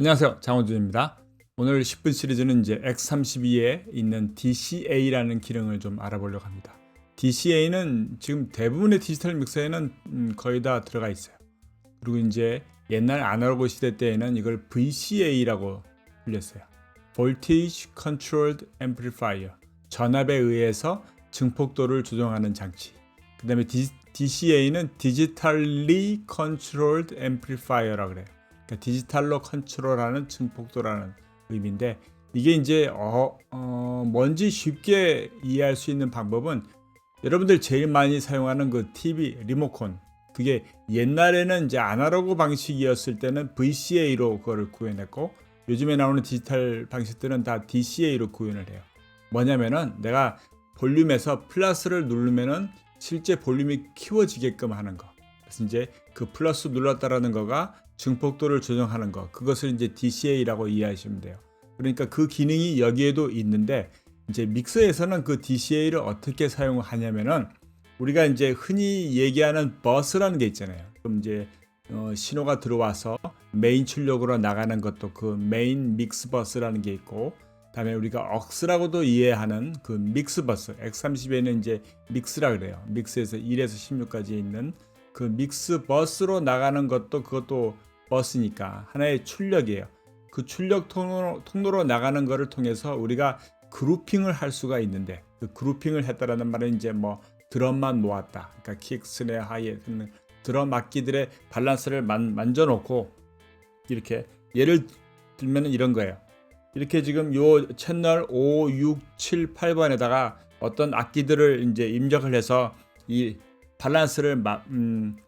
안녕하세요. 장원준입니다. 오늘 10분 시리즈는 이제 X32에 있는 DCA라는 기능을 좀 알아보려고 합니다. DCA는 지금 대부분의 디지털 믹서에는 거의 다 들어가 있어요. 그리고 이제 옛날 아날로그 시대 때에는 이걸 VCA라고 불렸어요. Voltage Controlled Amplifier. 전압에 의해서 증폭도를 조정하는 장치. 그 다음에 DCA는 Digitally Controlled Amplifier라고 그래요. 그러니까 디지털로 컨트롤하는 증폭도라는 의미인데, 이게 이제 뭔지 쉽게 이해할 수 있는 방법은 여러분들 제일 많이 사용하는 그 TV 리모컨, 그게 옛날에는 이제 아날로그 방식이었을 때는 VCA로 그걸 구현했고, 요즘에 나오는 디지털 방식들은 다 DCA로 구현을 해요. 뭐냐면은 내가 볼륨에서 플러스를 누르면은 실제 볼륨이 키워지게끔 하는 거. 그래서 이제 그 플러스 눌렀다라는 거가 증폭도를 조정하는 거, 그것을 이제 DCA라고 이해하시면 돼요. 그러니까 그 기능이 여기에도 있는데, 이제 믹서에서는 그 DCA를 어떻게 사용하냐면은 우리가 이제 흔히 얘기하는 버스라는 게 있잖아요. 그럼 이제 신호가 들어와서 메인 출력으로 나가는 것도 그 메인 믹스 버스라는 게 있고, 그다음에 우리가 억스라고도 이해하는 그 믹스 버스, X30에는 이제 믹스라 그래요. 믹스에서 1에서 16까지 있는 그 믹스 버스로 나가는 것도 그것도 버스니까 하나의 출력이에요. 그 출력 통로로 나가는 것을 통해서 우리가 그룹핑을 할 수가 있는데, 그 그룹핑을 했다라는 말은 이제 뭐 드럼만 모았다. 그러니까 킥, 스네어, 하이햇 드럼 악기들의 밸런스를 만져놓고, 이렇게 예를 들면 이런 거예요. 이렇게 지금 요 채널 5, 6, 7, 8번에다가 어떤 악기들을 이제 입력을 해서 이 밸런스를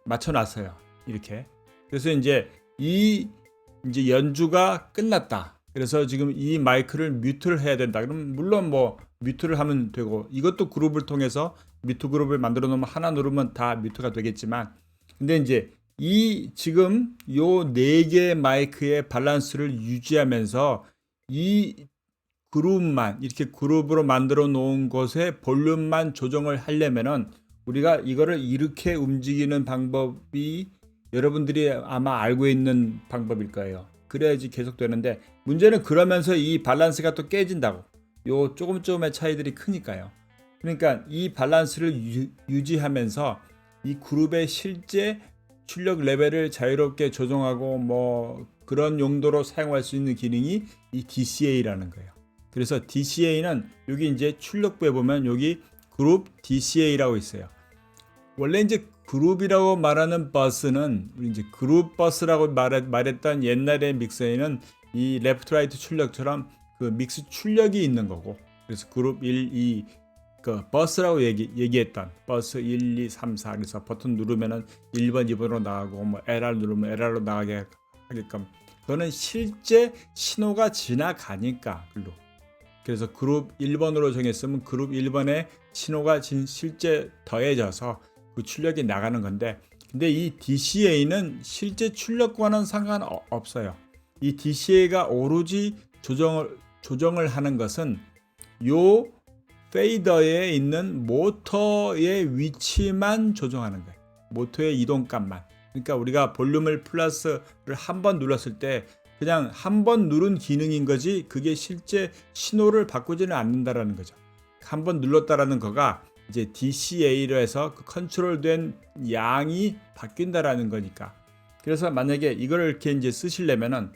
맞춰놨어요. 이렇게. 그래서 이제 이제 연주가 끝났다. 그래서 지금 이 마이크를 뮤트를 해야 된다. 그럼 물론 뭐 뮤트를 하면 되고, 이것도 그룹을 통해서 뮤트 그룹을 만들어 놓으면 하나 누르면 다 뮤트가 되겠지만, 근데 이제 이 지금 요 네 개의 마이크의 밸런스를 유지하면서 이 그룹만 이렇게 그룹으로 만들어 놓은 곳에 볼륨만 조정을 하려면은 우리가 이거를 이렇게 움직이는 방법이 여러분들이 아마 알고 있는 방법일 거예요. 그래야지 계속 되는데, 문제는 그러면서 이 밸런스가 또 깨진다고. 요 조금의 차이들이 크니까요. 그러니까 이 밸런스를 유지하면서 이 그룹의 실제 출력 레벨을 자유롭게 조정하고 뭐 그런 용도로 사용할 수 있는 기능이 이 DCA라는 거예요. 그래서 DCA는 여기 이제 출력부에 보면 여기 그룹 DCA라고 있어요. 원래 이제 그룹이라고 말하는 버스는 이제 그룹 버스라고 말했던 옛날의 믹서에는 이 레프트 라이트 출력처럼 그 믹스 출력이 있는 거고, 그래서 그룹 1, 2, 그 버스라고 얘기했던 버스 1, 2, 3, 4, 그래서 버튼 누르면은 1번, 2번으로 나가고 뭐 LR 누르면 LR로 나가게 하게끔, 그거는 실제 신호가 지나가니까 글로. 그래서 그룹 1번으로 정했으면 그룹 1번에 신호가 실제 더해져서 그 출력이 나가는 건데, 근데 이 DCA는 실제 출력과는 상관없어요. 이 DCA가 오로지 조정을 하는 것은 요 페이더에 있는 모터의 위치만 조정하는 거예요. 모터의 이동값만. 그러니까 우리가 볼륨을 플러스를 한 번 눌렀을 때 그냥 한 번 누른 기능인 거지, 그게 실제 신호를 바꾸지는 않는다라는 거죠. 한 번 눌렀다라는 거가 이제 DCA로 해서 그 컨트롤된 양이 바뀐다라는 거니까. 그래서 만약에 이걸 이렇게 이제 쓰시려면은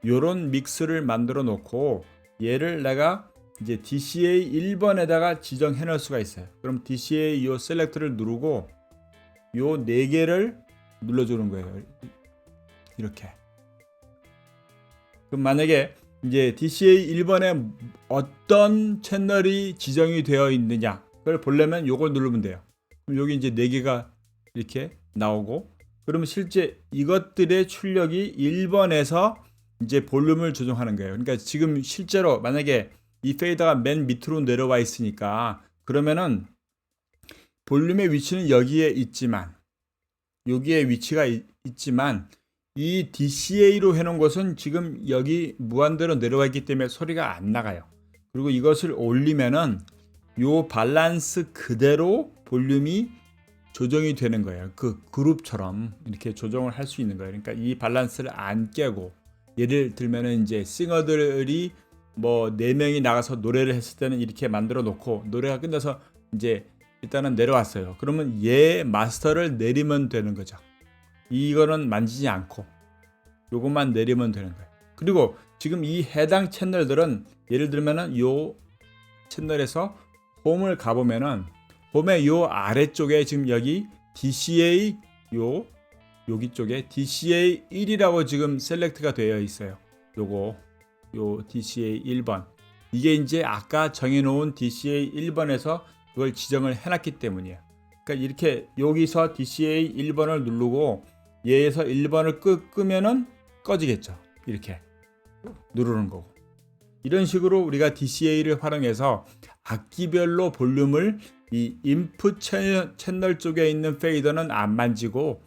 요런 믹스를 만들어 놓고 얘를 내가 이제 DCA 1번에다가 지정해 놓을 수가 있어요. 그럼 DCA 요 셀렉트를 누르고 요 네 개를 눌러주는 거예요. 이렇게. 그럼 만약에 이제 DCA 1번에 어떤 채널이 지정이 되어 있느냐, 그걸 보려면 요걸 누르면 돼요. 그럼 여기 이제 네 개가 이렇게 나오고, 그러면 실제 이것들의 출력이 1번에서 이제 볼륨을 조정하는 거예요. 그러니까 지금 실제로 만약에 이 페이더가 맨 밑으로 내려와 있으니까, 그러면은 볼륨의 위치는 여기에 있지만, 여기에 위치가 있지만 이 DCA로 해놓은 것은 지금 여기 무한대로 내려와 있기 때문에 소리가 안 나가요. 그리고 이것을 올리면은 요 밸런스 그대로 볼륨이 조정이 되는 거예요. 그 그룹처럼 이렇게 조정을 할 수 있는 거예요. 그러니까 이 밸런스를 안 깨고 예를 들면은 이제 싱어들이 뭐 4명이 나가서 노래를 했을 때는 이렇게 만들어 놓고 노래가 끝나서 이제 일단은 내려왔어요. 그러면 얘 마스터를 내리면 되는 거죠. 이거는 만지지 않고 요것만 내리면 되는 거예요. 그리고 지금 이 해당 채널들은 예를 들면은 요 채널에서 홈을 가보면은 홈의 요 아래쪽에 지금 여기 DCA 여기 쪽에 DCA 1이라고 지금 셀렉트가 되어 있어요. 요 DCA 1번. 이게 이제 아까 정해놓은 DCA 1번에서 그걸 지정을 해놨기 때문이에요. 그러니까 이렇게 여기서 DCA 1번을 누르고 얘에서 1번을 끄면은 꺼지겠죠. 이렇게 누르는 거고. 이런 식으로 우리가 DCA를 활용해서 악기별로 볼륨을 이 인풋 채널 쪽에 있는 페이더는 안 만지고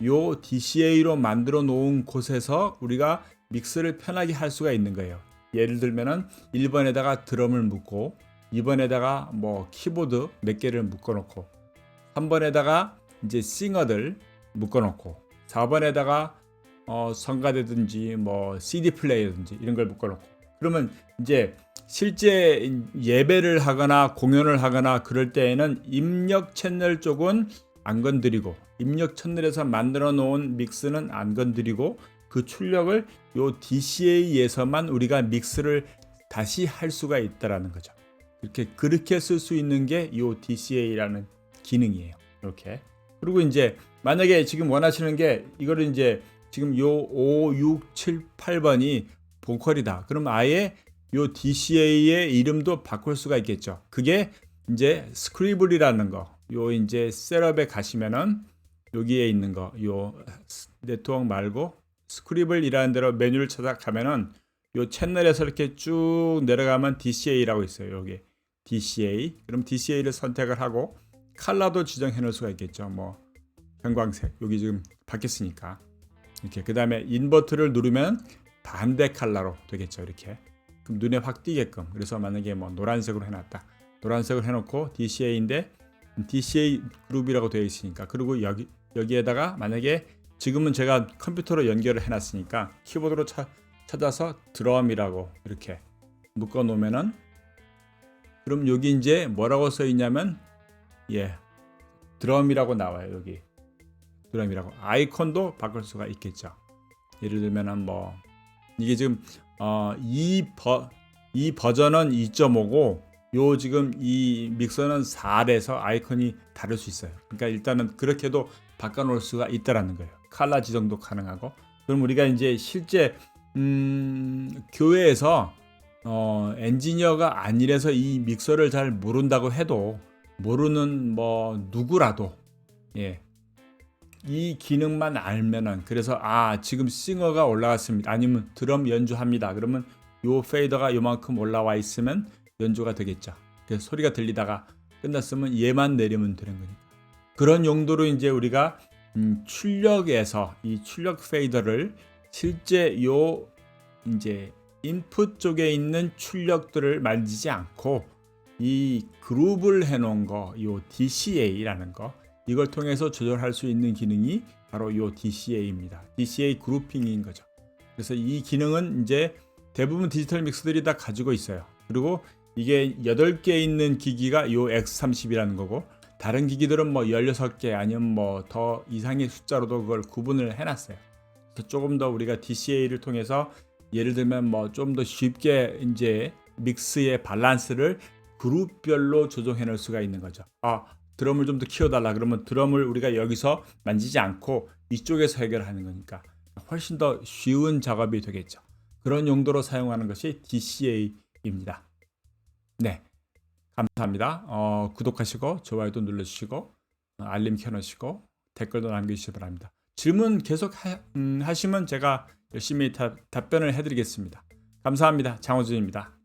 요 DCA로 만들어 놓은 곳에서 우리가 믹스를 편하게 할 수가 있는 거예요. 예를 들면은 1번에다가 드럼을 묶고 2번에다가 뭐 키보드 몇 개를 묶어 놓고 3번에다가 이제 싱어들 묶어 놓고 4번에다가 성가대든지 뭐 CD 플레이어든지 이런 걸 묶어 놓고 그러면 이제 실제 예배를 하거나 공연을 하거나 그럴 때에는 입력 채널 쪽은 안 건드리고 입력 채널에서 만들어 놓은 믹스는 안 건드리고 그 출력을 요 DCA에서만 우리가 믹스를 다시 할 수가 있다라는 거죠. 그렇게 쓸 수 있는 게 요 DCA라는 기능이에요. 이렇게. 그리고 이제 만약에 지금 원하시는 게 이거를 이제 지금 요 5, 6, 7, 8번이 보컬이다. 그럼 아예 요 DCA의 이름도 바꿀 수가 있겠죠. 그게 이제 스크리블이라는 거. 요 이제 셋업에 가시면은 여기에 있는 거. 요 네트워크 말고 스크리블이라는 데로 메뉴를 찾아가면은 요 채널에서 이렇게 쭉 내려가면 DCA라고 있어요. 여기 DCA. 그럼 DCA를 선택을 하고 컬러도 지정해 놓을 수가 있겠죠. 뭐 형광색. 여기 지금 바뀌었으니까. 이렇게 그다음에 인버트를 누르면 반대 컬러로 되겠죠. 이렇게. 그럼 눈에 확 띄게끔. 그래서 만약에 뭐 노란색으로 해 놨다. 노란색을 해 놓고 DCA인데 DCA 그룹이라고 되어 있으니까. 그리고 여기에다가 만약에 지금은 제가 컴퓨터로 연결을 해 놨으니까 키보드로 찾아서 드럼이라고 이렇게 묶어 놓으면은 그럼 여기 이제 뭐라고 써 있냐면 드럼이라고 나와요. 여기 드럼이라고 아이콘도 바꿀 수가 있겠죠. 예를 들면은 뭐 이게 지금 이 버전은 2.5고 요 지금 이 믹서는 4래서 아이콘이 다를 수 있어요. 그러니까 일단은 그렇게도 바꿔 놓을 수가 있다라는 거예요. 컬러 지정도 가능하고. 그럼 우리가 이제 실제 교회에서 엔지니어가 아니라서 이 믹서를 잘 모른다고 해도 모르는 뭐 누구라도 이 기능만 알면은 그래서 지금 싱어가 올라왔습니다. 아니면 드럼 연주합니다. 그러면 요 페이더가 요만큼 올라와 있으면 연주가 되겠죠. 그래서 소리가 들리다가 끝났으면 얘만 내리면 되는 거니까. 그런 용도로 이제 우리가 출력에서 이 출력 페이더를 실제 요 이제 인풋 쪽에 있는 출력들을 만지지 않고 이 그룹을 해놓은 거, 요 DCA라는 거 이걸 통해서 조절할 수 있는 기능이 바로 요 DCA입니다. DCA 그룹핑인 거죠. 그래서 이 기능은 이제 대부분 디지털 믹스들이 다 가지고 있어요. 그리고 이게 8개 있는 기기가 요 X30이라는 거고 다른 기기들은 뭐 16개 아니면 뭐 더 이상의 숫자로도 그걸 구분을 해놨어요. 그래서 조금 더 우리가 DCA를 통해서 예를 들면 뭐 좀 더 쉽게 이제 믹스의 밸런스를 그룹별로 조정해 놓을 수가 있는 거죠. 드럼을 좀 더 키워달라 그러면 드럼을 우리가 여기서 만지지 않고 이쪽에서 해결하는 거니까 훨씬 더 쉬운 작업이 되겠죠. 그런 용도로 사용하는 것이 DCA입니다. 네, 감사합니다. 구독하시고 좋아요도 눌러주시고 알림 켜놓으시고 댓글도 남겨주시기 바랍니다. 질문 계속 하시면 제가 열심히 답변을 해드리겠습니다. 감사합니다. 장호준입니다.